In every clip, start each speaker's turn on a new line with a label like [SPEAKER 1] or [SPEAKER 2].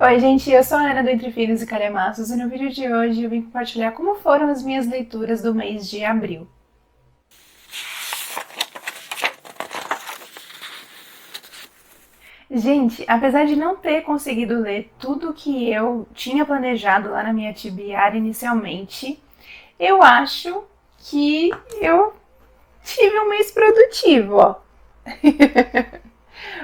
[SPEAKER 1] Oi, gente, eu sou a Ana do Entre Filhos e Calhamaços e no vídeo de hoje eu vim compartilhar como foram as minhas leituras do mês de abril. Gente, apesar de não ter conseguido ler tudo que eu tinha planejado lá na minha TBR inicialmente, eu acho que eu tive um mês produtivo, ó.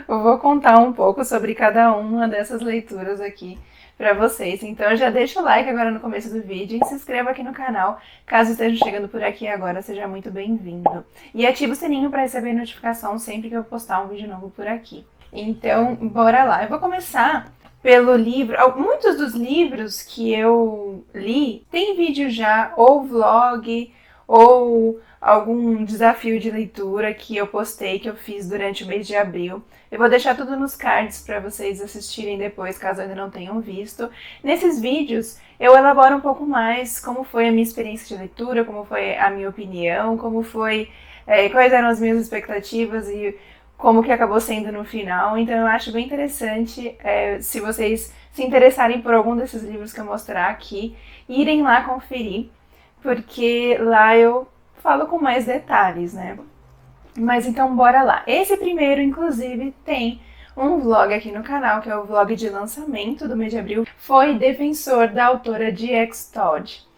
[SPEAKER 1] Eu vou contar um pouco sobre cada uma dessas leituras aqui para vocês. Então já deixa o like agora no começo do vídeo e se inscreva aqui no canal. Caso estejam chegando por aqui agora, seja muito bem-vindo. E ative o sininho para receber notificação sempre que eu postar um vídeo novo por aqui. Então, bora lá. Eu vou começar pelo livro. Muitos dos livros que eu li tem vídeo já, ou vlog, ou algum desafio de leitura que eu postei, que eu fiz durante o mês de abril. Eu vou deixar tudo nos cards para vocês assistirem depois, caso ainda não tenham visto. Nesses vídeos, eu elaboro um pouco mais como foi a minha experiência de leitura, como foi a minha opinião, como foi, quais eram as minhas expectativas e como que acabou sendo no final. Então eu acho bem interessante, se vocês se interessarem por algum desses livros que eu mostrar aqui, irem lá conferir, porque lá eu falo com mais detalhes, né? Mas então bora lá. Esse primeiro, inclusive, tem um vlog aqui no canal, que é o vlog de lançamento do mês de abril. Foi Defensor, da autora G.X. Todd.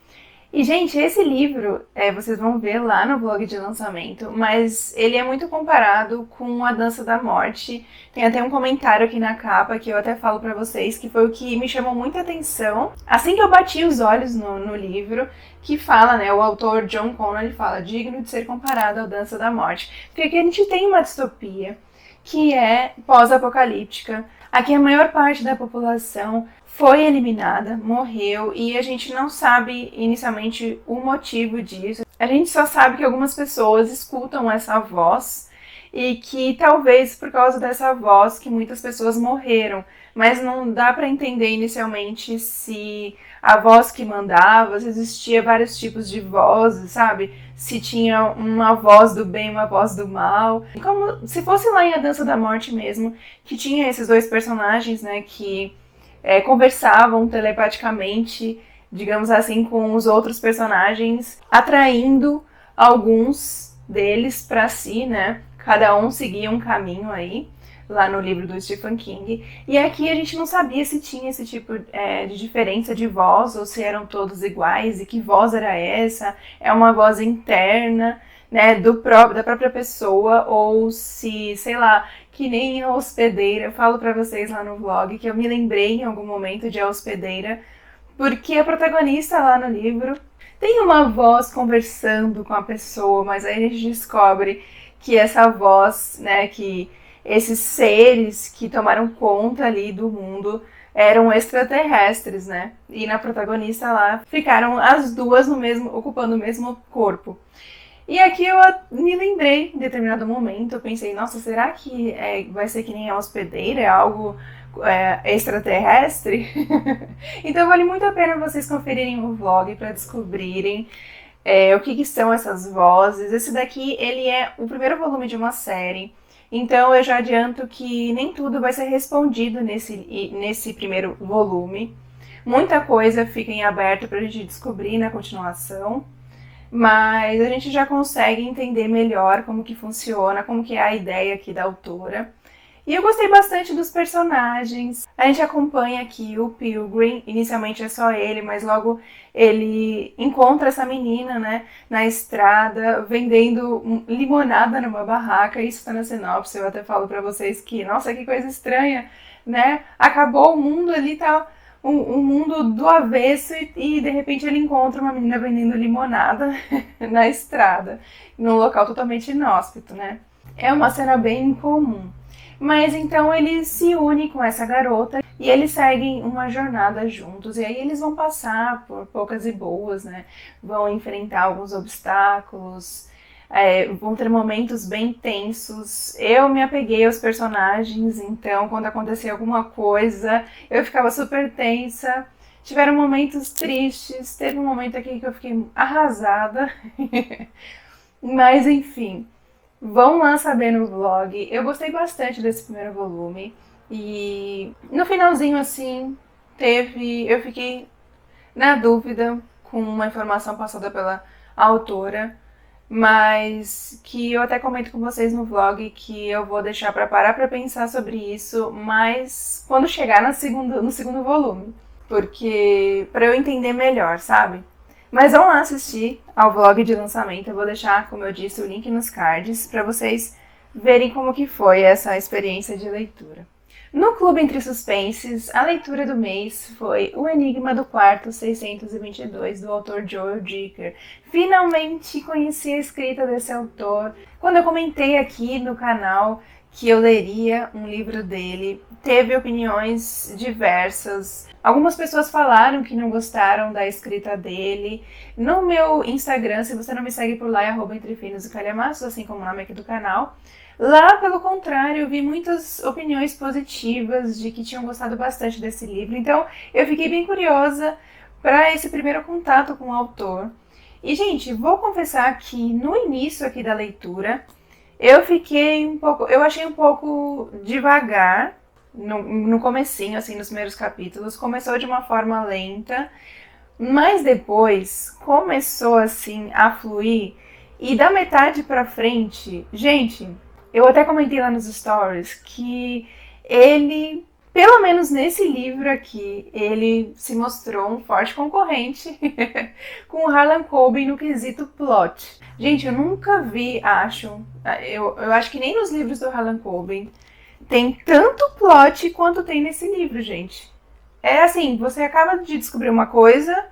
[SPEAKER 1] E, gente, esse livro, vocês vão ver lá no vlog de lançamento, mas ele é muito comparado com A Dança da Morte. Tem até um comentário aqui na capa que eu até falo pra vocês, que foi o que me chamou muita atenção. Assim que eu bati os olhos no livro, que fala, né, o autor John Connor, ele fala, digno de ser comparado à Dança da Morte. Porque aqui a gente tem uma distopia que é pós-apocalíptica. Aqui a maior parte da população foi eliminada, morreu, e a gente não sabe inicialmente o motivo disso. A gente só sabe que algumas pessoas escutam essa voz e que talvez por causa dessa voz que muitas pessoas morreram, mas não dá para entender inicialmente se a voz que mandava, se existia vários tipos de vozes, sabe? Se tinha uma voz do bem, uma voz do mal. Como se fosse lá em A Dança da Morte mesmo, que tinha esses dois personagens, né, que conversavam telepaticamente, digamos assim, com os outros personagens, atraindo alguns deles para si, né? Cada um seguia um caminho aí, lá no livro do Stephen King. E aqui a gente não sabia se tinha esse tipo de diferença de voz, ou se eram todos iguais, e que voz era essa? É uma voz interna, né, da própria pessoa, ou se, sei lá, que nem a hospedeira. Eu falo pra vocês lá no vlog que eu me lembrei em algum momento de A Hospedeira, porque a protagonista lá no livro tem uma voz conversando com a pessoa, mas aí a gente descobre que essa voz, né, que esses seres que tomaram conta ali do mundo eram extraterrestres, né? E na protagonista lá ficaram as duas ocupando o mesmo corpo. E aqui eu me lembrei, em determinado momento, eu pensei, nossa, será que vai ser que nem a hospedeira, é algo extraterrestre? Então vale muito a pena vocês conferirem o vlog para descobrirem o que são essas vozes. Esse daqui, ele é o primeiro volume de uma série, então eu já adianto que nem tudo vai ser respondido nesse primeiro volume. Muita coisa fica em aberto para a gente descobrir na continuação. Mas a gente já consegue entender melhor como que funciona, como que é a ideia aqui da autora. E eu gostei bastante dos personagens. A gente acompanha aqui o Pilgrim, inicialmente é só ele, mas logo ele encontra essa menina, né, na estrada, vendendo limonada numa barraca. Isso tá na sinopse, eu até falo pra vocês que, nossa, que coisa estranha, né? Acabou o mundo ali, tá um mundo do avesso e de repente ele encontra uma menina vendendo limonada na estrada, num local totalmente inóspito, né? É uma cena bem incomum. Mas então ele se une com essa garota e eles seguem uma jornada juntos. E aí eles vão passar por poucas e boas, né? Vão enfrentar alguns obstáculos, vão ter momentos bem tensos. Eu me apeguei aos personagens, então quando acontecia alguma coisa, eu ficava super tensa. Tiveram momentos tristes, teve um momento aqui que eu fiquei arrasada. Mas enfim, vão lá saber no vlog. Eu gostei bastante desse primeiro volume. E no finalzinho, assim, eu fiquei na dúvida com uma informação passada pela autora, mas que eu até comento com vocês no vlog que eu vou deixar para parar para pensar sobre isso, mas quando chegar no segundo volume, porque para eu entender melhor, sabe? Mas vão lá assistir ao vlog de lançamento, eu vou deixar, como eu disse, o link nos cards para vocês verem como que foi essa experiência de leitura. No Clube Entre Suspenses, a leitura do mês foi O Enigma do Quarto 622, do autor Joel Dicker. Finalmente conheci a escrita desse autor. Quando eu comentei aqui no canal que eu leria um livro dele, teve opiniões diversas. Algumas pessoas falaram que não gostaram da escrita dele. No meu Instagram, se você não me segue por lá, é @entrefinos_e_calhamaços, assim como o nome aqui do canal. Lá, pelo contrário, eu vi muitas opiniões positivas de que tinham gostado bastante desse livro. Então, eu fiquei bem curiosa para esse primeiro contato com o autor. E, gente, vou confessar que no início aqui da leitura, eu achei um pouco devagar no comecinho, assim, nos primeiros capítulos. Começou de uma forma lenta, mas depois começou, assim, a fluir. E da metade pra frente, gente, eu até comentei lá nos stories que ele, pelo menos nesse livro aqui, ele se mostrou um forte concorrente com o Harlan Coben no quesito plot. Gente, eu nunca vi, eu acho que nem nos livros do Harlan Coben tem tanto plot quanto tem nesse livro, gente. É assim, você acaba de descobrir uma coisa,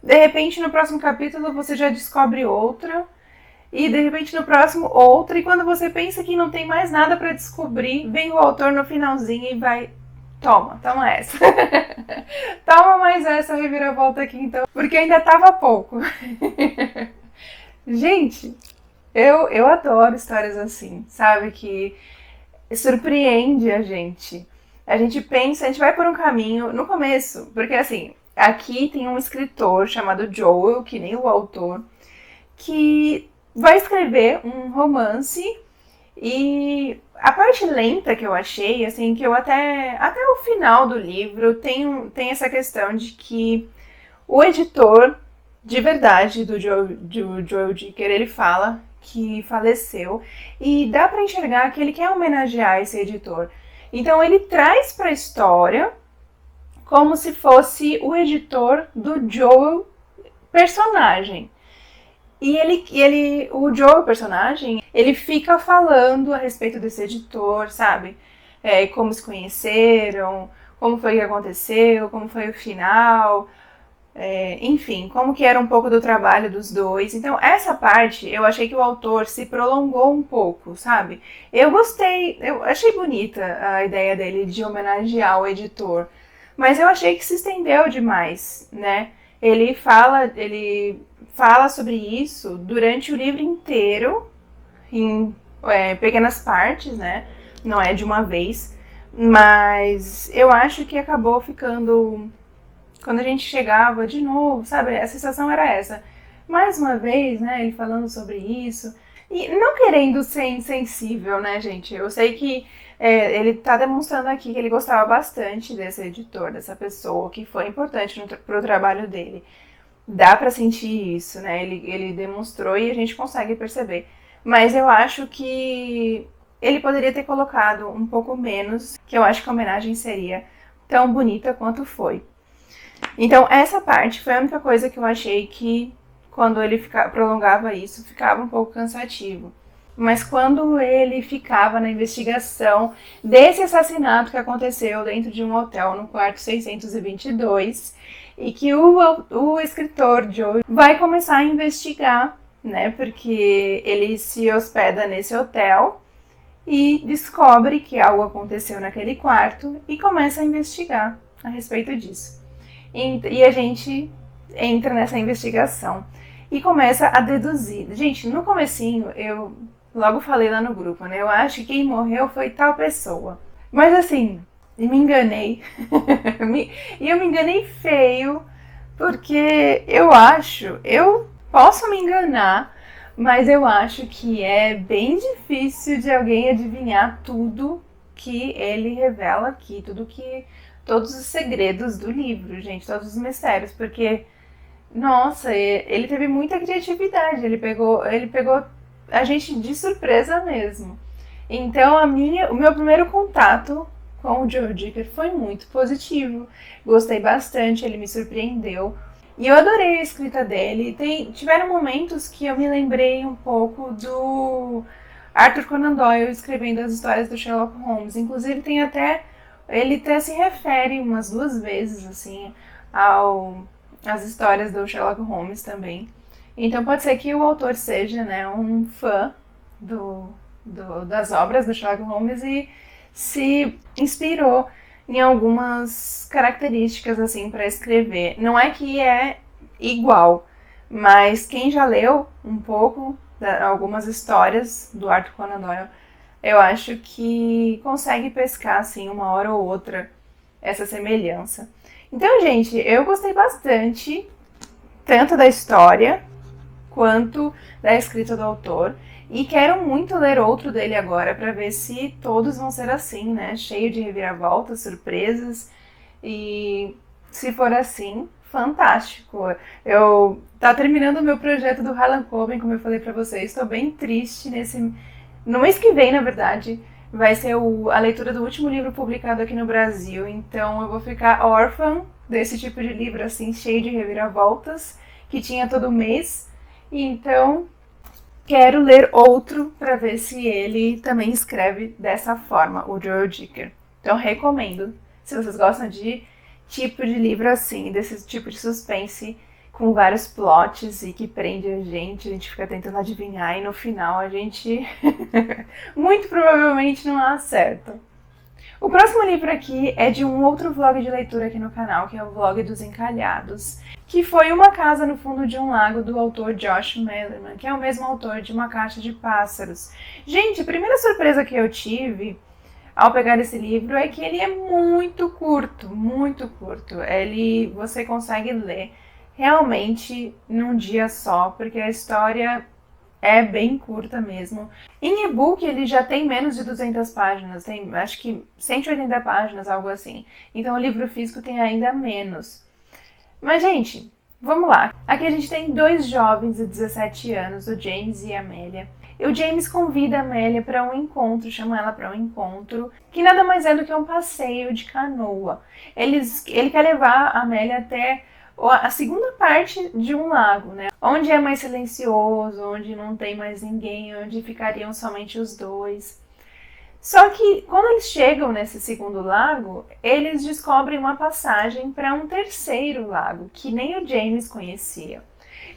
[SPEAKER 1] de repente no próximo capítulo você já descobre outra, e de repente no próximo outra, e quando você pensa que não tem mais nada pra descobrir, vem o autor no finalzinho e vai... Toma essa. Toma mais essa reviravolta aqui então, porque ainda tava pouco. Gente, eu adoro histórias assim, sabe? Que surpreende a gente. A gente pensa, a gente vai por um caminho no começo, porque assim, aqui tem um escritor chamado Joel, que nem o autor, que vai escrever um romance e a parte lenta que eu achei, assim, que eu até o final do livro tem essa questão de que o editor de verdade do Joel Dicker, ele fala que faleceu e dá pra enxergar que ele quer homenagear esse editor. Então ele traz pra história como se fosse o editor do Joel personagem. E o Joe, o personagem, ele fica falando a respeito desse editor, sabe? Como se conheceram, como foi que aconteceu, como foi o final, enfim, como que era um pouco do trabalho dos dois. Então, essa parte, eu achei que o autor se prolongou um pouco, sabe? Eu gostei, eu achei bonita a ideia dele de homenagear o editor, mas eu achei que se estendeu demais, né? Ele fala sobre isso durante o livro inteiro, em pequenas partes, né? Não é de uma vez, mas eu acho que acabou ficando... Quando a gente chegava de novo, sabe? A sensação era essa. Mais uma vez, né? Ele falando sobre isso. E não querendo ser insensível, né, gente? Eu sei que ele tá demonstrando aqui que ele gostava bastante desse editor, dessa pessoa, que foi importante pro trabalho dele. Dá pra sentir isso, né? Ele demonstrou e a gente consegue perceber. Mas eu acho que ele poderia ter colocado um pouco menos, que eu acho que a homenagem seria tão bonita quanto foi. Então, essa parte foi a única coisa que eu achei que, quando ele prolongava isso, ficava um pouco cansativo. Mas quando ele ficava na investigação desse assassinato que aconteceu dentro de um hotel no quarto 622, e que o escritor Joe vai começar a investigar, né? Porque ele se hospeda nesse hotel e descobre que algo aconteceu naquele quarto e começa a investigar a respeito disso. E a gente entra nessa investigação e começa a deduzir. Gente, no comecinho eu logo falei lá no grupo, né? Eu acho que quem morreu foi tal pessoa. Mas assim, me enganei. E eu me enganei feio, porque eu posso me enganar, mas eu acho que é bem difícil de alguém adivinhar tudo que ele revela aqui, tudo que todos os segredos do livro, gente, todos os mistérios, porque, nossa, ele teve muita criatividade, ele pegou a gente de surpresa mesmo. Então, o meu primeiro contato com o Joe Dicker foi muito positivo. Gostei bastante, ele me surpreendeu. E eu adorei a escrita dele. Tiveram momentos que eu me lembrei um pouco do Arthur Conan Doyle escrevendo as histórias do Sherlock Holmes. Inclusive, ele até se refere umas 2 vezes, assim, às histórias do Sherlock Holmes também. Então pode ser que o autor seja, né, um fã das obras do Sherlock Holmes e se inspirou em algumas características assim para escrever. Não é que é igual, mas quem já leu um pouco algumas histórias do Arthur Conan Doyle, eu acho que consegue pescar assim uma hora ou outra essa semelhança. Então, gente, eu gostei bastante tanto da história quanto da escrita do autor. E quero muito ler outro dele agora para ver se todos vão ser assim, né? Cheio de reviravoltas, surpresas. E se for assim, fantástico. Tá terminando o meu projeto do Harlan Coben, como eu falei para vocês. Estou bem triste no mês que vem, na verdade, vai ser a leitura do último livro publicado aqui no Brasil. Então eu vou ficar órfã desse tipo de livro assim, cheio de reviravoltas, que tinha todo mês. Então, quero ler outro para ver se ele também escreve dessa forma, o Joe Dicker. Então, recomendo. Se vocês gostam de tipo de livro assim, desse tipo de suspense, com vários plots e que prende a gente fica tentando adivinhar e no final a gente muito provavelmente não acerta. O próximo livro aqui é de um outro vlog de leitura aqui no canal, que é o Vlog dos Encalhados, que foi Uma Casa no Fundo de um Lago, do autor Josh Malerman, que é o mesmo autor de Uma Caixa de Pássaros. Gente, a primeira surpresa que eu tive ao pegar esse livro é que ele é muito curto, muito curto. Você consegue ler realmente num dia só, porque a história é bem curta mesmo. Em e-book ele já tem menos de 200 páginas, tem acho que 180 páginas, algo assim. Então o livro físico tem ainda menos. Mas, gente, vamos lá. Aqui a gente tem 2 jovens de 17 anos, o James e a Amélia. E o James convida a Amélia para um encontro, chama ela para um encontro, que nada mais é do que um passeio de canoa. Ele quer levar a Amélia até a segunda parte de um lago, né? Onde é mais silencioso, onde não tem mais ninguém, onde ficariam somente os dois. Só que quando eles chegam nesse segundo lago, eles descobrem uma passagem para um terceiro lago, que nem o James conhecia.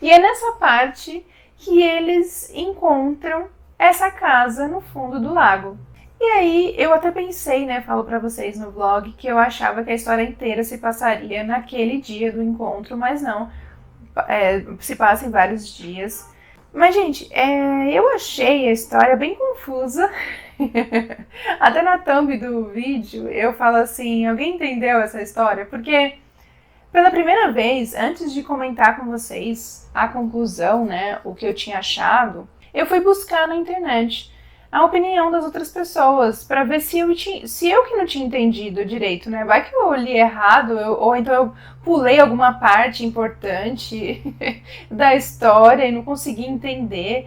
[SPEAKER 1] E é nessa parte que eles encontram essa casa no fundo do lago. E aí eu até pensei, né, falo pra vocês no vlog, que eu achava que a história inteira se passaria naquele dia do encontro, mas não, se passa em vários dias. Mas, gente, eu achei a história bem confusa. Até na thumb do vídeo eu falo assim, alguém entendeu essa história? Porque pela primeira vez, antes de comentar com vocês a conclusão, né, o que eu tinha achado, eu fui buscar na internet a opinião das outras pessoas, para ver se eu que não tinha entendido direito, né? Vai que eu li errado, ou então eu pulei alguma parte importante da história e não consegui entender.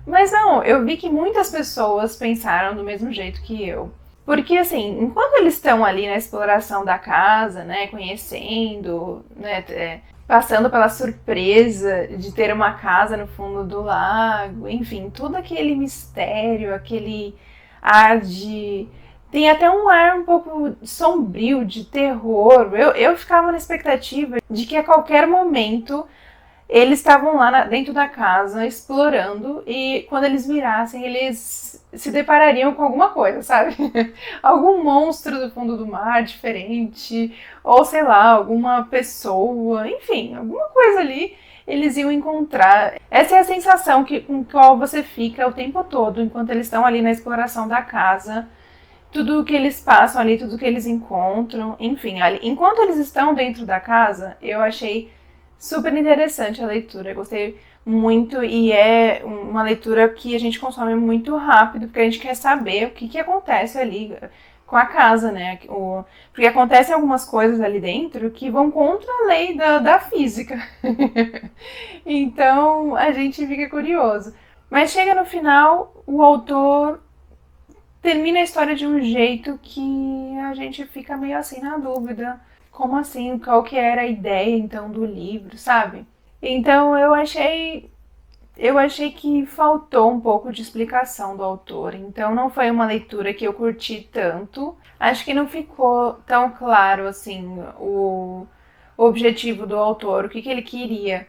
[SPEAKER 1] Mas não, eu vi que muitas pessoas pensaram do mesmo jeito que eu. Porque, assim, enquanto eles estão ali na exploração da casa, né, conhecendo, né, passando pela surpresa de ter uma casa no fundo do lago, enfim, todo aquele mistério, aquele ar de... Tem até um ar um pouco sombrio, de terror. Eu ficava na expectativa de que a qualquer momento eles estavam lá dentro da casa explorando e quando eles virassem, eles se deparariam com alguma coisa, sabe? Algum monstro do fundo do mar diferente, ou sei lá, alguma pessoa, enfim, alguma coisa ali eles iam encontrar. Essa é a sensação com qual você fica o tempo todo, enquanto eles estão ali na exploração da casa. Tudo o que eles passam ali, tudo que eles encontram, enfim, ali, enquanto eles estão dentro da casa, eu achei super interessante a leitura, eu gostei muito e é uma leitura que a gente consome muito rápido, porque a gente quer saber o que acontece ali, com a casa, né? Porque acontecem algumas coisas ali dentro que vão contra a lei da física. Então a gente fica curioso. Mas chega no final, o autor termina a história de um jeito que a gente fica meio assim na dúvida. Como assim? Qual que era a ideia então do livro, sabe? Então eu achei que faltou um pouco de explicação do autor, então não foi uma leitura que eu curti tanto. Acho que não ficou tão claro assim o objetivo do autor, o que ele queria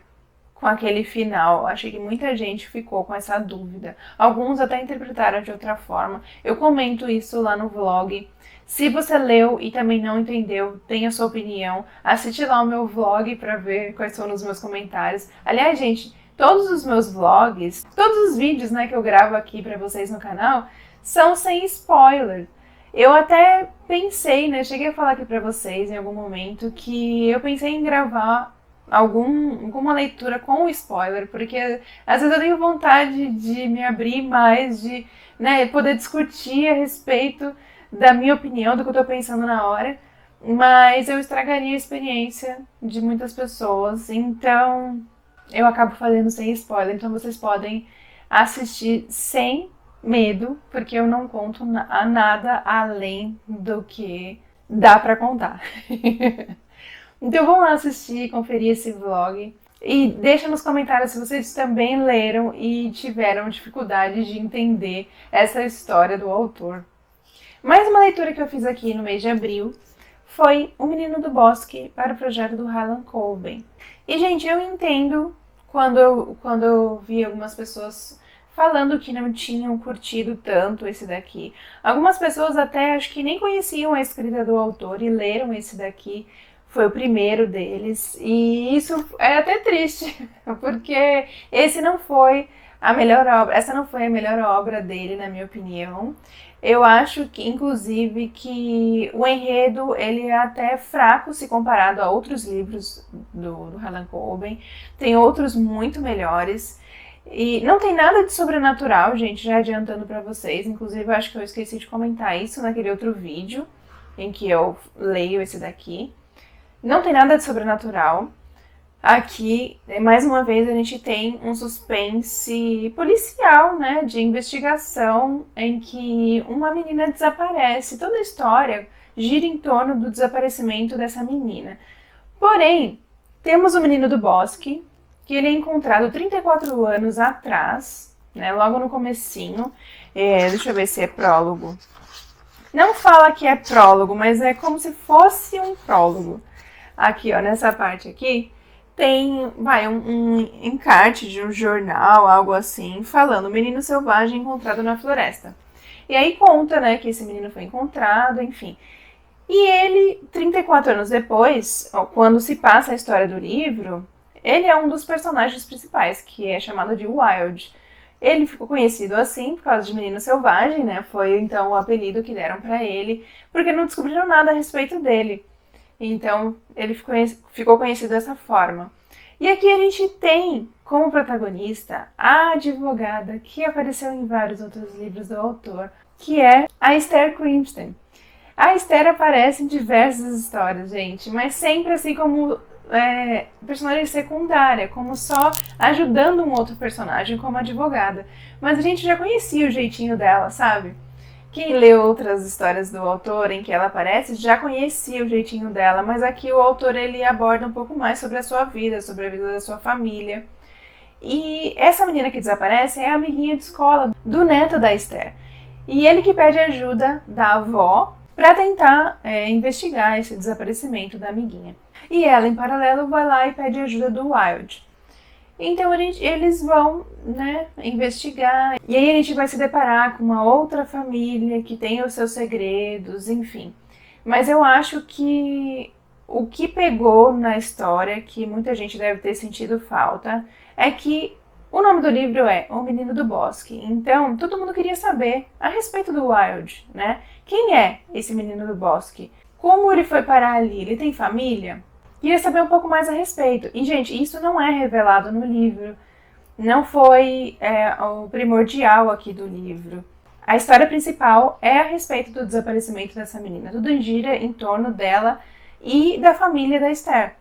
[SPEAKER 1] com aquele final. Achei que muita gente ficou com essa dúvida. Alguns até interpretaram de outra forma. Eu comento isso lá no vlog. Se você leu e também não entendeu, tem a sua opinião, assiste lá o meu vlog para ver quais foram os meus comentários. Aliás, gente, todos os meus vlogs, todos os vídeos, né, que eu gravo aqui para vocês no canal, são sem spoiler. Eu até pensei, né, cheguei a falar aqui para vocês em algum momento que eu pensei em gravar alguma leitura com spoiler, porque às vezes eu tenho vontade de me abrir mais, de, né, poder discutir a respeito da minha opinião, do que eu tô pensando na hora, mas eu estragaria a experiência de muitas pessoas, então eu acabo fazendo sem spoiler, então vocês podem assistir sem medo, porque eu não conto nada além do que dá pra contar. Então vão lá assistir, conferir esse vlog e deixa nos comentários se vocês também leram e tiveram dificuldade de entender essa história do autor. Mais uma leitura que eu fiz aqui no mês de abril foi O Menino do Bosque para o projeto do Harlan Coben. E gente, eu entendo quando eu vi algumas pessoas falando que não tinham curtido tanto esse daqui. Algumas pessoas até acho que nem conheciam a escrita do autor e leram esse daqui. Foi o primeiro deles, e isso é até triste, porque essa não foi a melhor obra dele, na minha opinião. Eu acho que, inclusive, que o enredo ele é até fraco se comparado a outros livros do Harlan Coben. Tem outros muito melhores. E não tem nada de sobrenatural, gente, já adiantando pra vocês. Inclusive, eu acho que eu esqueci de comentar isso naquele outro vídeo em que eu leio esse daqui. Não tem nada de sobrenatural. Aqui, mais uma vez, a gente tem um suspense policial, né, de investigação, em que uma menina desaparece. Toda a história gira em torno do desaparecimento dessa menina. Porém, temos o Menino do Bosque, que ele é encontrado 34 anos atrás, né, logo no comecinho. Deixa eu ver se é prólogo. Não fala que é prólogo, mas é como se fosse um prólogo. Aqui, ó, nessa parte aqui, tem, um encarte de um jornal, algo assim, falando menino selvagem encontrado na floresta. E aí conta, né, que esse menino foi encontrado, enfim. E ele, 34 anos depois, ó, quando se passa a história do livro, ele é um dos personagens principais, que é chamado de Wild. Ele ficou conhecido assim por causa de menino selvagem, né, foi então o apelido que deram pra ele, porque não descobriram nada a respeito dele. Então, ele ficou conhecido dessa forma. E aqui a gente tem como protagonista a advogada que apareceu em vários outros livros do autor, que é a Esther Crimston. A Esther aparece em diversas histórias, gente, mas sempre assim como personagem secundária, como só ajudando um outro personagem como advogada. Mas a gente já conhecia o jeitinho dela, sabe? Quem leu outras histórias do autor em que ela aparece já conhecia o jeitinho dela, mas aqui o autor ele aborda um pouco mais sobre a sua vida, sobre a vida da sua família. E essa menina que desaparece é a amiguinha de escola do neto da Esther. E ele que pede ajuda da avó para tentar investigar esse desaparecimento da amiguinha. E ela, em paralelo, vai lá e pede ajuda do Wild. Então eles vão, né, investigar, e aí a gente vai se deparar com uma outra família que tem os seus segredos, enfim. Mas eu acho que o que pegou na história, que muita gente deve ter sentido falta, é que o nome do livro é O Menino do Bosque. Então todo mundo queria saber a respeito do Wild, né? Quem é esse Menino do Bosque? Como ele foi parar ali? Ele tem família? Queria saber um pouco mais a respeito. E, gente, isso não é revelado no livro. Não foi o primordial aqui do livro. A história principal é a respeito do desaparecimento dessa menina. Tudo gira em torno dela e da família da Esther.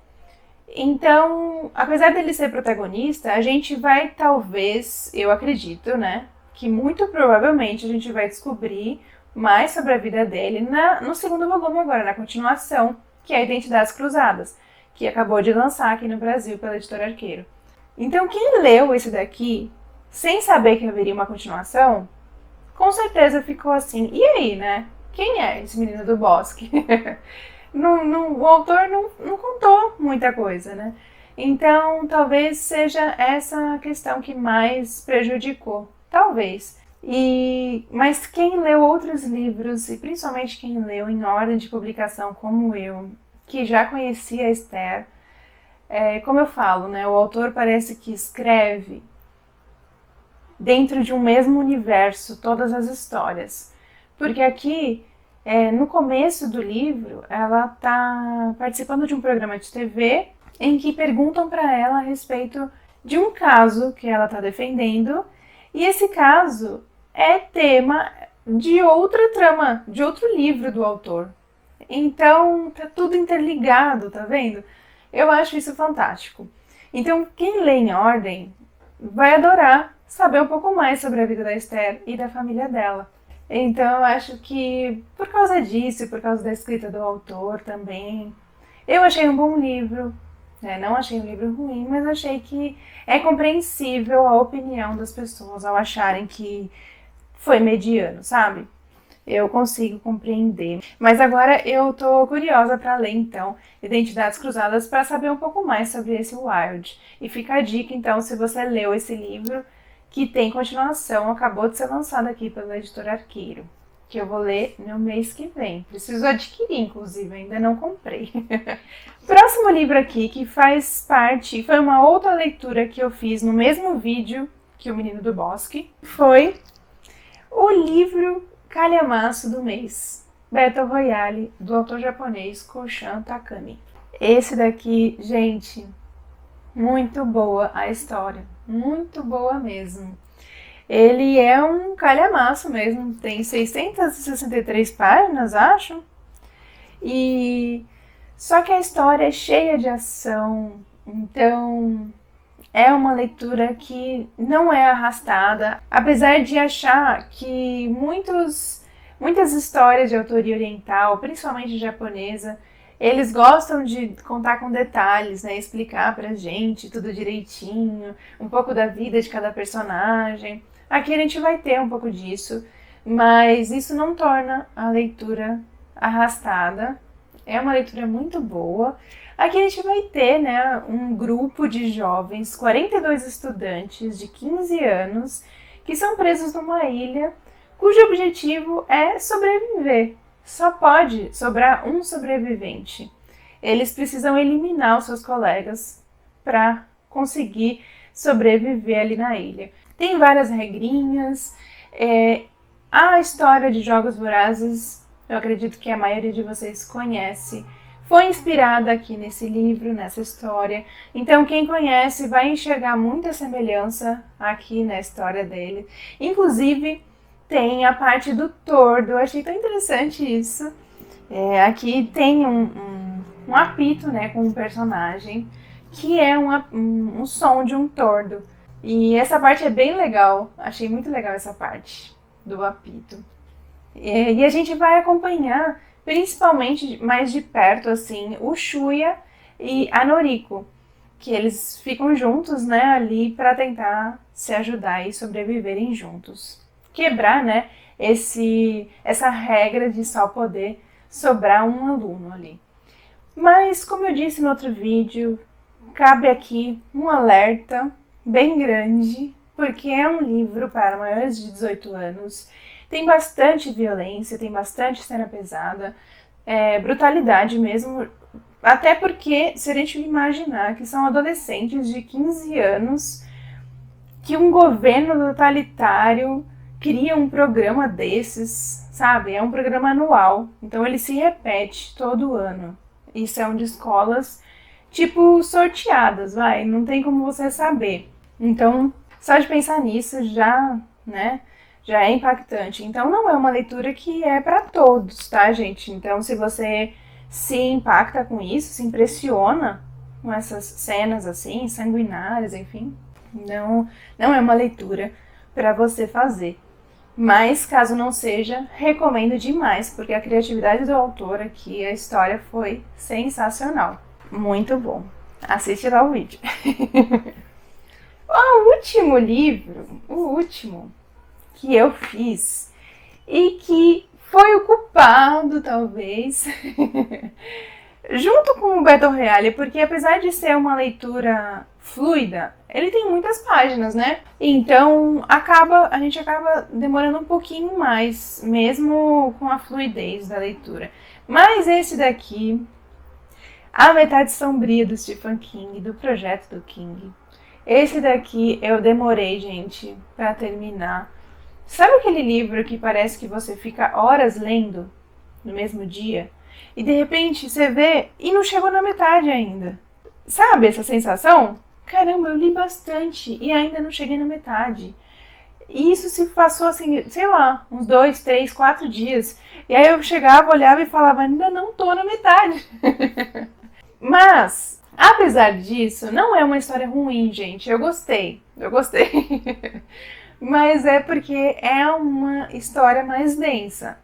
[SPEAKER 1] Então, apesar dele ser protagonista, a gente vai talvez, eu acredito, né, que muito provavelmente a gente vai descobrir mais sobre a vida dele no segundo volume agora, na continuação, que é Identidades Cruzadas, que acabou de lançar aqui no Brasil pela Editora Arqueiro. Então, quem leu esse daqui, sem saber que haveria uma continuação, com certeza ficou assim, e aí, né? Quem é esse menino do bosque? O autor não contou muita coisa, né? Então, talvez seja essa questão que mais prejudicou. Talvez. Mas quem leu outros livros, e principalmente quem leu em ordem de publicação como eu, que já conhecia a Esther, como eu falo, né? O autor parece que escreve dentro de um mesmo universo todas as histórias. Porque aqui, no começo do livro, ela está participando de um programa de TV em que perguntam para ela a respeito de um caso que ela está defendendo, e esse caso é tema de outra trama, de outro livro do autor. Então, tá tudo interligado, tá vendo? Eu acho isso fantástico. Então, quem lê em ordem vai adorar saber um pouco mais sobre a vida da Esther e da família dela. Então, eu acho que por causa disso, por causa da escrita do autor também, eu achei um bom livro, né? Não achei um livro ruim, mas achei que é compreensível a opinião das pessoas ao acharem que foi mediano, sabe? Eu consigo compreender. Mas agora eu tô curiosa para ler, então, Identidades Cruzadas para saber um pouco mais sobre esse Wilde. E fica a dica, então, se você leu esse livro, que tem continuação, acabou de ser lançado aqui pela Editora Arqueiro, que eu vou ler no mês que vem. Preciso adquirir, inclusive, ainda não comprei. Próximo livro aqui, que faz parte, foi uma outra leitura que eu fiz no mesmo vídeo que O Menino do Bosque, foi o livro Calhamaço do mês, Battle Royale, do autor japonês Koshan Takami. Esse daqui, gente, muito boa a história, muito boa mesmo. Ele é um calhamaço mesmo, tem 663 páginas, acho. Só que a história é cheia de ação, então é uma leitura que não é arrastada, apesar de achar que muitas histórias de autoria oriental, principalmente japonesa, eles gostam de contar com detalhes, né? Explicar pra gente tudo direitinho, um pouco da vida de cada personagem. Aqui a gente vai ter um pouco disso, mas isso não torna a leitura arrastada. É uma leitura muito boa. Aqui a gente vai ter, né, um grupo de jovens, 42 estudantes de 15 anos, que são presos numa ilha, cujo objetivo é sobreviver. Só pode sobrar um sobrevivente. Eles precisam eliminar os seus colegas para conseguir sobreviver ali na ilha. Tem várias regrinhas. A história de Jogos Vorazes, eu acredito que a maioria de vocês conhece, foi inspirada aqui nesse livro, nessa história. Então, quem conhece vai enxergar muita semelhança aqui na história dele. Inclusive, tem a parte do tordo. Eu achei tão interessante isso. Aqui tem um apito, né, com um personagem, que é um som de um tordo. E essa parte é bem legal. Achei muito legal essa parte do apito. E a gente vai acompanhar, principalmente mais de perto, assim, o Shuya e a Noriko, que eles ficam juntos, né, ali para tentar se ajudar e sobreviverem juntos. Quebrar, né, essa regra de só poder sobrar um aluno ali. Mas, como eu disse no outro vídeo, cabe aqui um alerta bem grande, porque é um livro para maiores de 18 anos, tem bastante violência, tem bastante cena pesada, brutalidade mesmo, até porque, se a gente imaginar que são adolescentes de 15 anos, que um governo totalitário cria um programa desses, sabe? É um programa anual, então ele se repete todo ano. E são de escolas, tipo, sorteadas, não tem como você saber. Então, só de pensar nisso já já é impactante. Então não é uma leitura que é para todos, tá, gente? Então se você se impacta com isso, se impressiona com essas cenas assim, sanguinárias, enfim, não é uma leitura para você fazer. Mas, caso não seja, recomendo demais, porque a criatividade do autor aqui, a história foi sensacional. Muito bom. Assiste lá o vídeo. O último que eu fiz e que foi o culpado, talvez, junto com o Battle Royale, porque apesar de ser uma leitura fluida, ele tem muitas páginas, né? Então a gente acaba demorando um pouquinho mais, mesmo com a fluidez da leitura. Mas esse daqui, A Metade Sombria do Stephen King, do projeto do King, esse daqui eu demorei, gente, pra terminar. Sabe aquele livro que parece que você fica horas lendo no mesmo dia? E de repente você vê e não chegou na metade ainda. Sabe essa sensação? Caramba, eu li bastante e ainda não cheguei na metade. E isso se passou assim, sei lá, uns 2, 3, 4 dias. E aí eu chegava, olhava e falava, ainda não tô na metade. Mas, apesar disso, não é uma história ruim, gente. Eu gostei. Mas é porque é uma história mais densa.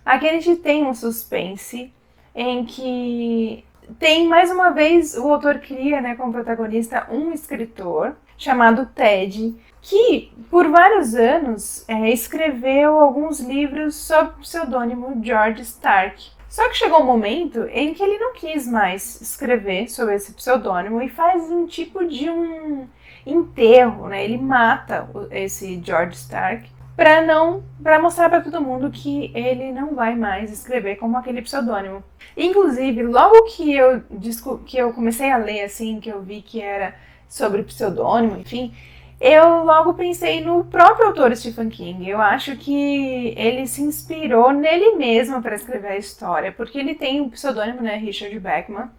[SPEAKER 1] Aqui a gente tem um suspense em que tem, mais uma vez, o autor cria, né, como protagonista um escritor chamado Ted, que por vários anos escreveu alguns livros sob o pseudônimo George Stark. Só que chegou um momento em que ele não quis mais escrever sob esse pseudônimo e faz um tipo de um enterro, né? Ele mata esse George Stark para mostrar para todo mundo que ele não vai mais escrever como aquele pseudônimo. Inclusive, logo que eu comecei a ler, assim, que eu vi que era sobre pseudônimo, enfim, eu logo pensei no próprio autor Stephen King. Eu acho que ele se inspirou nele mesmo para escrever a história, porque ele tem um pseudônimo, né, Richard Bachman,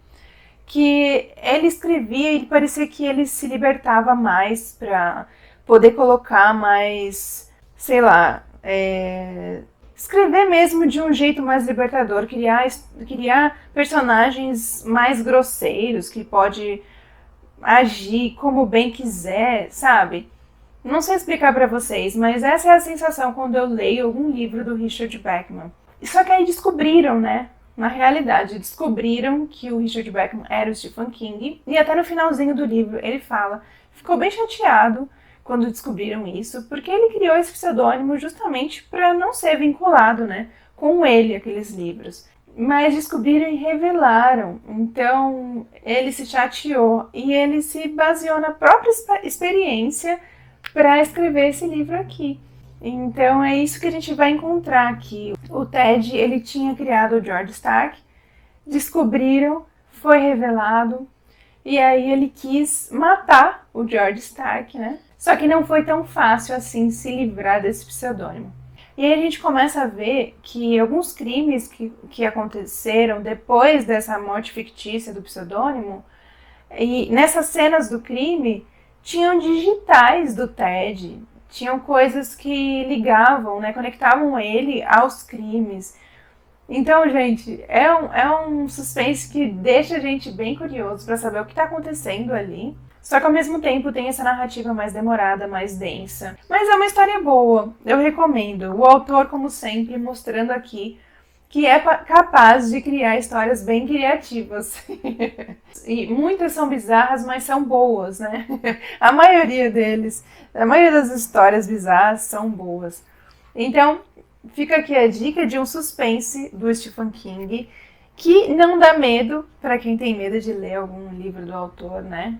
[SPEAKER 1] que ele escrevia e parecia que ele se libertava mais para poder colocar mais, sei lá, escrever mesmo de um jeito mais libertador, criar personagens mais grosseiros, que pode agir como bem quiser, sabe? Não sei explicar pra vocês, mas essa é a sensação quando eu leio algum livro do Richard Bachman. Só que aí descobriram, né? Na realidade, descobriram que o Richard Bachman era o Stephen King, e até no finalzinho do livro ele fala, ficou bem chateado quando descobriram isso, porque ele criou esse pseudônimo justamente para não ser vinculado, né, com ele, aqueles livros. Mas descobriram e revelaram, então ele se chateou e ele se baseou na própria experiência para escrever esse livro aqui. Então é isso que a gente vai encontrar aqui. O Ted, ele tinha criado o George Stark, descobriram, foi revelado, e aí ele quis matar o George Stark, né? Só que não foi tão fácil assim se livrar desse pseudônimo. E aí a gente começa a ver que alguns crimes que aconteceram depois dessa morte fictícia do pseudônimo, e nessas cenas do crime, tinham digitais do Ted, tinham coisas que ligavam, né, conectavam ele aos crimes. Então, gente, é um suspense que deixa a gente bem curioso para saber o que está acontecendo ali. Só que ao mesmo tempo tem essa narrativa mais demorada, mais densa. Mas é uma história boa, eu recomendo. O autor, como sempre, mostrando aqui que é capaz de criar histórias bem criativas. E muitas são bizarras, mas são boas, né? A maioria das histórias bizarras são boas. Então, fica aqui a dica de um suspense do Stephen King, que não dá medo para quem tem medo de ler algum livro do autor, né?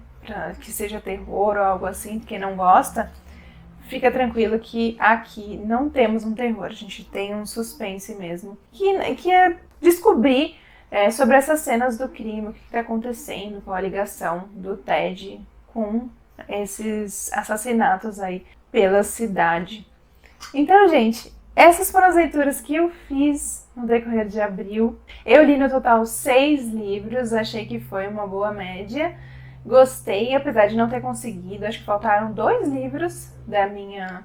[SPEAKER 1] Que seja terror ou algo assim, quem não gosta, fica tranquilo que aqui não temos um terror, a gente tem um suspense mesmo, que é descobrir sobre essas cenas do crime, o que está acontecendo, qual a ligação do Ted com esses assassinatos aí pela cidade. Então, gente, essas foram as leituras que eu fiz no decorrer de abril. Eu li no total 6 livros, achei que foi uma boa média. Gostei, apesar de não ter conseguido, acho que faltaram 2 livros da minha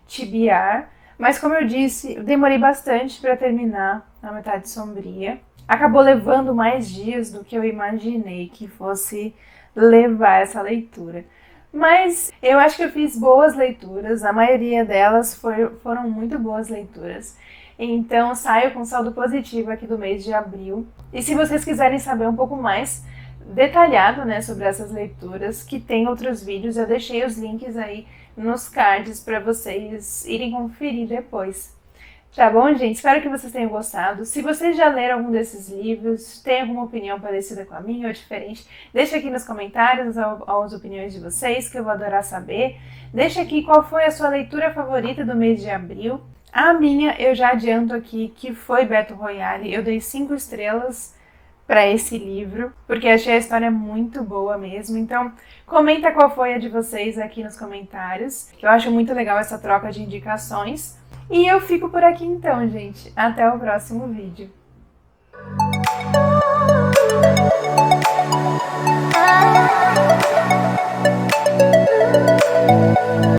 [SPEAKER 1] TBR, Mas como eu disse, eu demorei bastante para terminar A Metade Sombria. Acabou levando mais dias do que eu imaginei que fosse levar essa leitura. Mas eu acho que eu fiz boas leituras, a maioria delas foram muito boas leituras. Então saio com saldo positivo aqui do mês de abril. E se vocês quiserem saber um pouco mais detalhado, né, sobre essas leituras, que tem outros vídeos, eu deixei os links aí nos cards para vocês irem conferir depois. Tá bom, gente? Espero que vocês tenham gostado. Se vocês já leram algum desses livros, tem alguma opinião parecida com a minha ou diferente, deixa aqui nos comentários as opiniões de vocês, que eu vou adorar saber. Deixa aqui qual foi a sua leitura favorita do mês de abril. A minha, eu já adianto aqui, que foi Battle Royale. Eu dei 5 estrelas para esse livro, porque achei a história muito boa mesmo. Então, comenta qual foi a de vocês aqui nos comentários, que eu acho muito legal essa troca de indicações. E eu fico por aqui então, gente. Até o próximo vídeo.